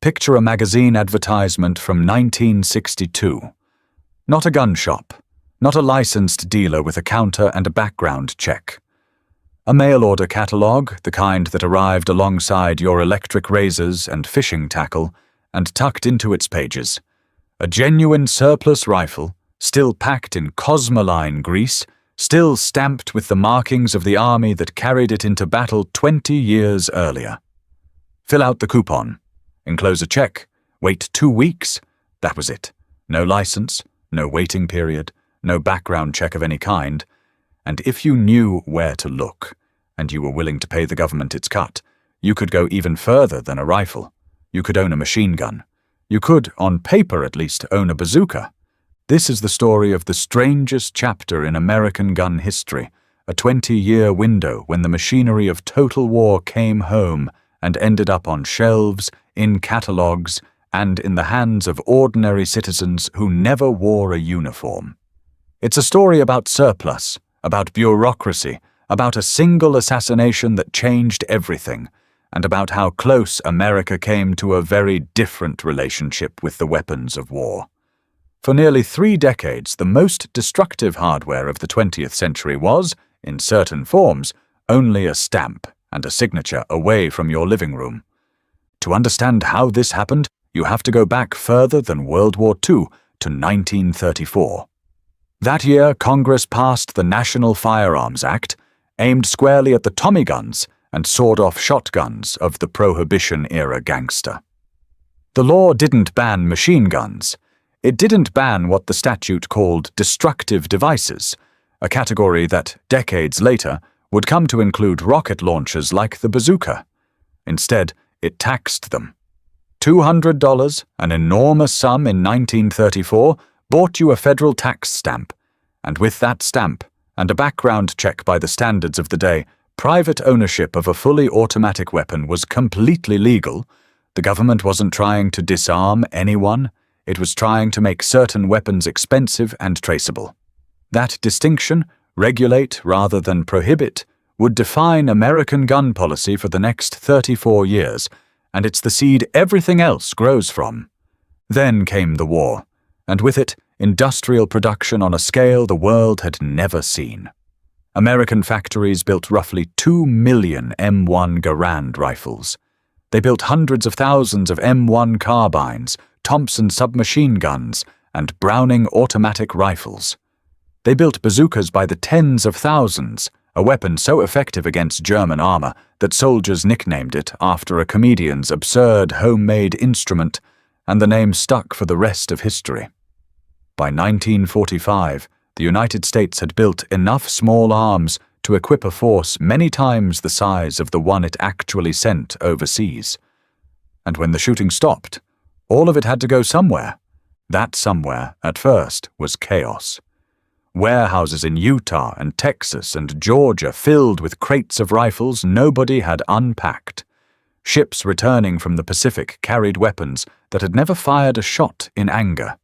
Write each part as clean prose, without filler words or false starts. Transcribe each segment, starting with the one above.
Picture a magazine advertisement from 1962. Not a gun shop, not a licensed dealer with a counter and a background check. A mail-order catalogue, the kind that arrived alongside your electric razors and fishing tackle, and tucked into its pages. A genuine surplus rifle, still packed in Cosmoline grease, still stamped with the markings of the army that carried it into battle 20 years earlier. Fill out the coupon. Enclose a check. Wait 2 weeks. That was it. No license, no waiting period, no background check of any kind. And if you knew where to look, and you were willing to pay the government its cut, you could go even further than a rifle. You could own a machine gun. You could, on paper at least, own a bazooka. This is the story of the strangest chapter in American gun history, a 20-year window when the machinery of total war came home and ended up on shelves, in catalogues, and in the hands of ordinary citizens who never wore a uniform. It's a story about surplus, about bureaucracy, about a single assassination that changed everything, and about how close America came to a very different relationship with the weapons of war. For nearly 3 decades, the most destructive hardware of the 20th century was, in certain forms, only a stamp and a signature away from your living room. To understand how this happened, you have to go back further than World War II to 1934. That year, Congress passed the National Firearms Act, aimed squarely at the Tommy guns and sawed-off shotguns of the Prohibition-era gangster. The law didn't ban machine guns. It didn't ban what the statute called destructive devices, a category that, decades later, would come to include rocket launchers like the bazooka. Instead, it taxed them. $200, an enormous sum in 1934, bought you a federal tax stamp, and with that stamp, and a background check by the standards of the day, private ownership of a fully automatic weapon was completely legal. The government wasn't trying to disarm anyone, it was trying to make certain weapons expensive and traceable. That distinction, regulate rather than prohibit, would define American gun policy for the next 34 years, and it's the seed everything else grows from. Then came the war, and with it, industrial production on a scale the world had never seen. American factories built roughly 2 million M1 Garand rifles. They built hundreds of thousands of M1 carbines, Thompson submachine guns, and Browning automatic rifles. They built bazookas by the tens of thousands, a weapon so effective against German armor that soldiers nicknamed it after a comedian's absurd homemade instrument, and the name stuck for the rest of history. By 1945, the United States had built enough small arms to equip a force many times the size of the one it actually sent overseas. And when the shooting stopped, all of it had to go somewhere. That somewhere, at first, was chaos. Warehouses in Utah and Texas and Georgia filled with crates of rifles nobody had unpacked. Ships returning from the Pacific carried weapons that had never fired a shot in anger.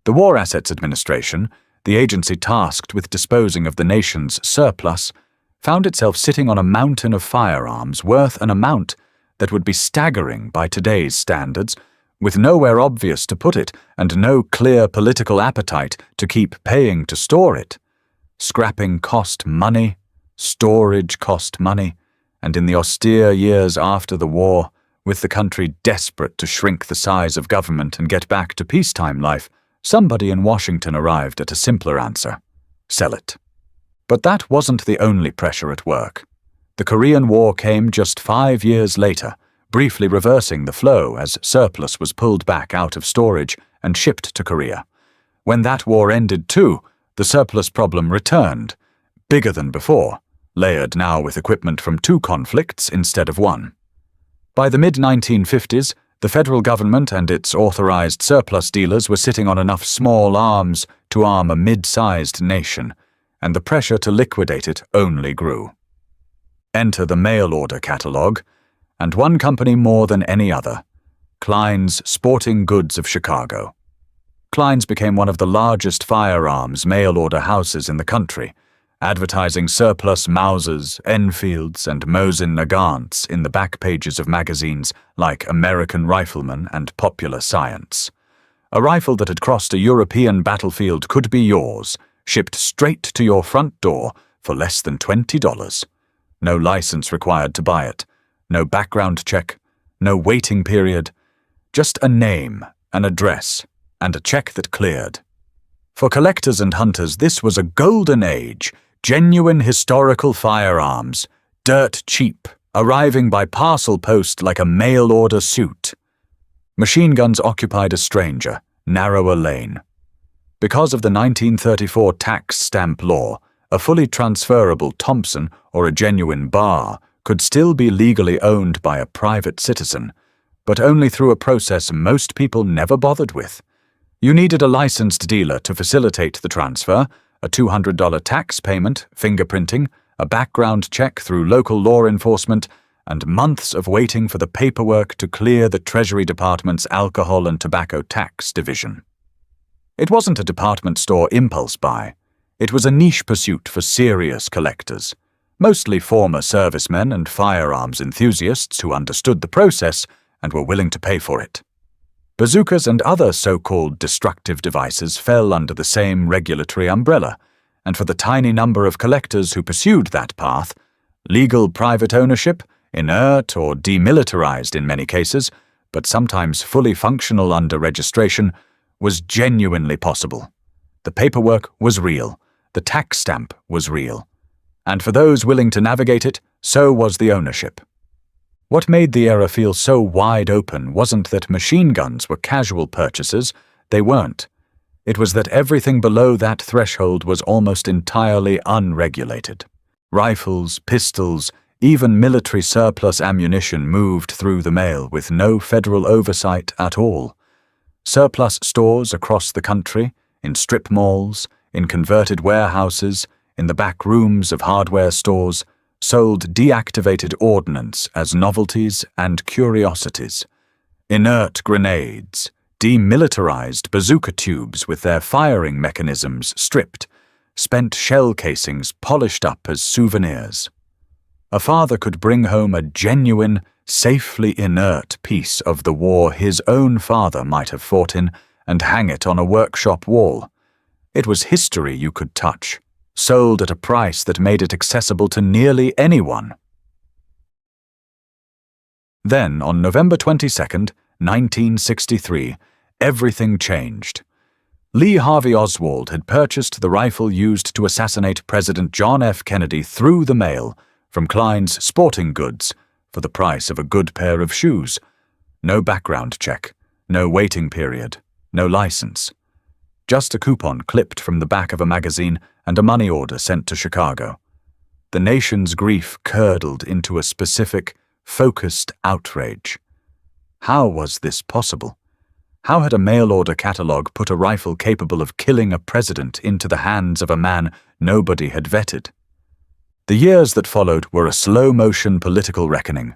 The War Assets Administration, the agency tasked with disposing of the nation's surplus, found itself sitting on a mountain of firearms worth an amount that would be staggering by today's standards, with nowhere obvious to put it and no clear political appetite to keep paying to store it. Scrapping cost money, storage cost money, and in the austere years after the war, with the country desperate to shrink the size of government and get back to peacetime life, somebody in Washington arrived at a simpler answer: sell it. But that wasn't the only pressure at work. The Korean War came just 5 years later, briefly reversing the flow as surplus was pulled back out of storage and shipped to Korea. When that war ended too, the surplus problem returned, bigger than before, layered now with equipment from 2 conflicts instead of 1. By the mid-1950s, the federal government and its authorized surplus dealers were sitting on enough small arms to arm a mid-sized nation, and the pressure to liquidate it only grew. Enter the mail-order catalogue, and one company more than any other, Klein's Sporting Goods of Chicago. Klein's became one of the largest firearms mail-order houses in the country, advertising surplus Mausers, Enfields, and Mosin Nagants in the back pages of magazines like American Rifleman and Popular Science. A rifle that had crossed a European battlefield could be yours, shipped straight to your front door for less than $20. No license required to buy it, no background check, no waiting period, just a name, an address, and a check that cleared. For collectors and hunters, this was a golden age, genuine historical firearms, dirt cheap, arriving by parcel post like a mail-order suit. Machine guns occupied a stranger, narrower lane. Because of the 1934 tax stamp law, a fully transferable Thompson or a genuine Bar could still be legally owned by a private citizen, but only through a process most people never bothered with. You needed a licensed dealer to facilitate the transfer, a $200 tax payment, fingerprinting, a background check through local law enforcement, and months of waiting for the paperwork to clear the Treasury Department's Alcohol and Tobacco Tax Division. It wasn't a department store impulse buy. It was a niche pursuit for serious collectors, mostly former servicemen and firearms enthusiasts who understood the process and were willing to pay for it. Bazookas and other so-called destructive devices fell under the same regulatory umbrella, and for the tiny number of collectors who pursued that path, legal private ownership, inert or demilitarized in many cases, but sometimes fully functional under registration, was genuinely possible. The paperwork was real, the tax stamp was real, and for those willing to navigate it, so was the ownership. What made the era feel so wide open wasn't that machine guns were casual purchases, they weren't. It was that everything below that threshold was almost entirely unregulated. Rifles, pistols, even military surplus ammunition moved through the mail with no federal oversight at all. Surplus stores across the country, in strip malls, in converted warehouses, in the back rooms of hardware stores, sold deactivated ordnance as novelties and curiosities. Inert grenades, demilitarized bazooka tubes with their firing mechanisms stripped, spent shell casings polished up as souvenirs. A father could bring home a genuine, safely inert piece of the war his own father might have fought in and hang it on a workshop wall. It was history you could touch, sold at a price that made it accessible to nearly anyone. Then, on November 22nd, 1963, everything changed. Lee Harvey Oswald had purchased the rifle used to assassinate President John F. Kennedy through the mail from Klein's Sporting Goods for the price of a good pair of shoes. No background check, no waiting period, no license. Just a coupon clipped from the back of a magazine and a money order sent to Chicago. The nation's grief curdled into a specific, focused outrage. How was this possible? How had a mail-order catalog put a rifle capable of killing a president into the hands of a man nobody had vetted? The years that followed were a slow-motion political reckoning.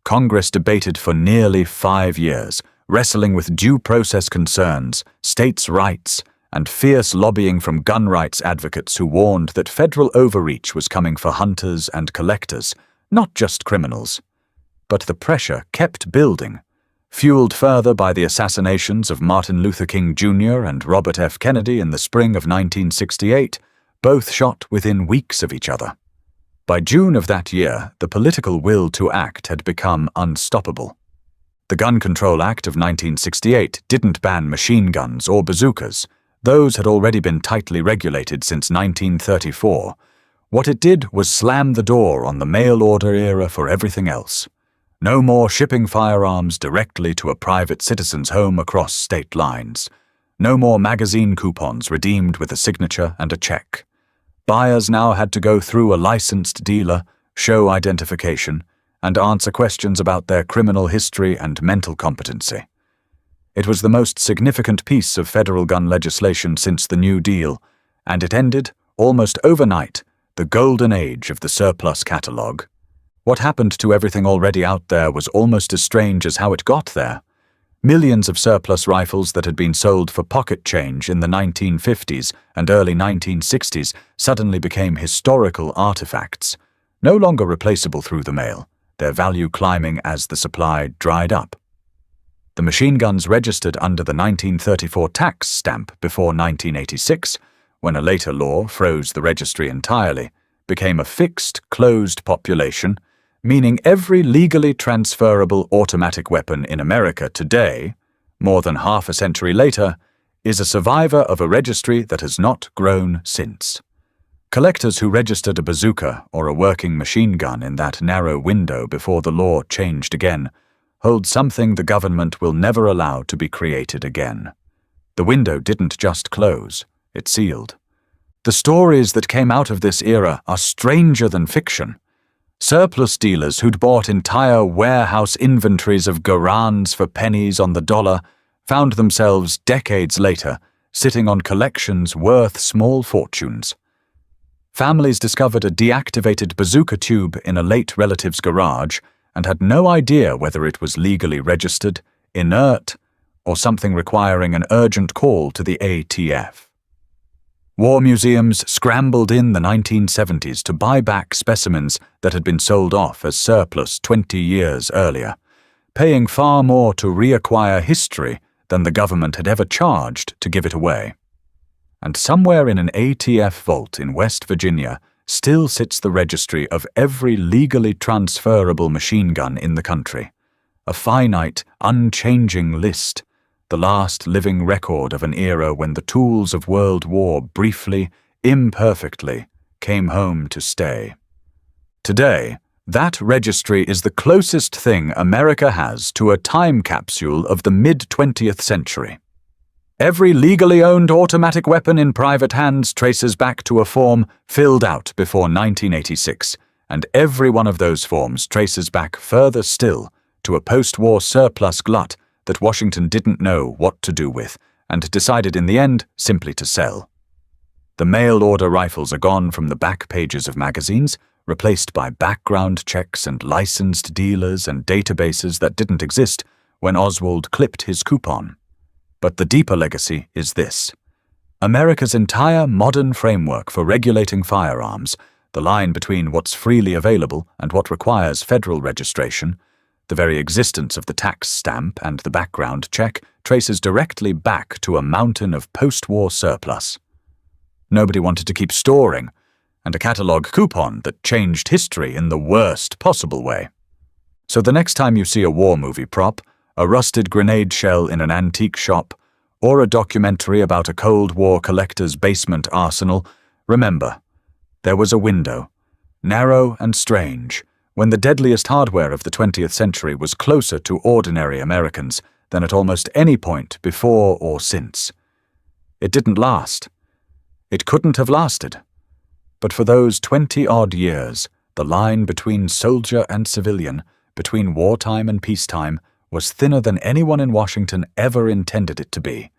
Congress debated for nearly 5 years, wrestling with due process concerns, states' rights, and fierce lobbying from gun rights advocates who warned that federal overreach was coming for hunters and collectors, not just criminals. But the pressure kept building, fueled further by the assassinations of Martin Luther King Jr. and Robert F. Kennedy in the spring of 1968, both shot within weeks of each other. By June of that year, the political will to act had become unstoppable. The Gun Control Act of 1968 didn't ban machine guns or bazookas. Those had already been tightly regulated since 1934. What it did was slam the door on the mail-order era for everything else. No more shipping firearms directly to a private citizen's home across state lines. No more magazine coupons redeemed with a signature and a check. Buyers now had to go through a licensed dealer, show identification, and answer questions about their criminal history and mental competency. It was the most significant piece of federal gun legislation since the New Deal, and it ended, almost overnight, the golden age of the surplus catalog. What happened to everything already out there was almost as strange as how it got there. Millions of surplus rifles that had been sold for pocket change in the 1950s and early 1960s suddenly became historical artifacts, no longer replaceable through the mail, their value climbing as the supply dried up. The machine guns registered under the 1934 tax stamp before 1986, when a later law froze the registry entirely, became a fixed, closed population, meaning every legally transferable automatic weapon in America today, more than half a century later, is a survivor of a registry that has not grown since. Collectors who registered a bazooka or a working machine gun in that narrow window before the law changed again hold something the government will never allow to be created again. The window didn't just close, it sealed. The stories that came out of this era are stranger than fiction. Surplus dealers who'd bought entire warehouse inventories of Garans for pennies on the dollar found themselves decades later sitting on collections worth small fortunes. Families discovered a deactivated bazooka tube in a late relative's garage and had no idea whether it was legally registered, inert, or something requiring an urgent call to the ATF. War museums scrambled in the 1970s to buy back specimens that had been sold off as surplus 20 years earlier, paying far more to reacquire history than the government had ever charged to give it away. And somewhere in an ATF vault in West Virginia still sits the registry of every legally transferable machine gun in the country, a finite, unchanging list, the last living record of an era when the tools of World War briefly, imperfectly, came home to stay. Today, that registry is the closest thing America has to a time capsule of the mid-20th century. Every legally owned automatic weapon in private hands traces back to a form filled out before 1986, and every one of those forms traces back further still to a post-war surplus glut that Washington didn't know what to do with, and decided in the end simply to sell. The mail-order rifles are gone from the back pages of magazines, replaced by background checks and licensed dealers and databases that didn't exist when Oswald clipped his coupon. But the deeper legacy is this. America's entire modern framework for regulating firearms, the line between what's freely available and what requires federal registration, the very existence of the tax stamp and the background check traces directly back to a mountain of post-war surplus. Nobody wanted to keep storing, and a catalog coupon that changed history in the worst possible way. So the next time you see a war movie prop, a rusted grenade shell in an antique shop, or a documentary about a Cold War collector's basement arsenal, remember, there was a window, narrow and strange, when the deadliest hardware of the 20th century was closer to ordinary Americans than at almost any point before or since. It didn't last. It couldn't have lasted. But for those 20-odd years, the line between soldier and civilian, between wartime and peacetime, was thinner than anyone in Washington ever intended it to be,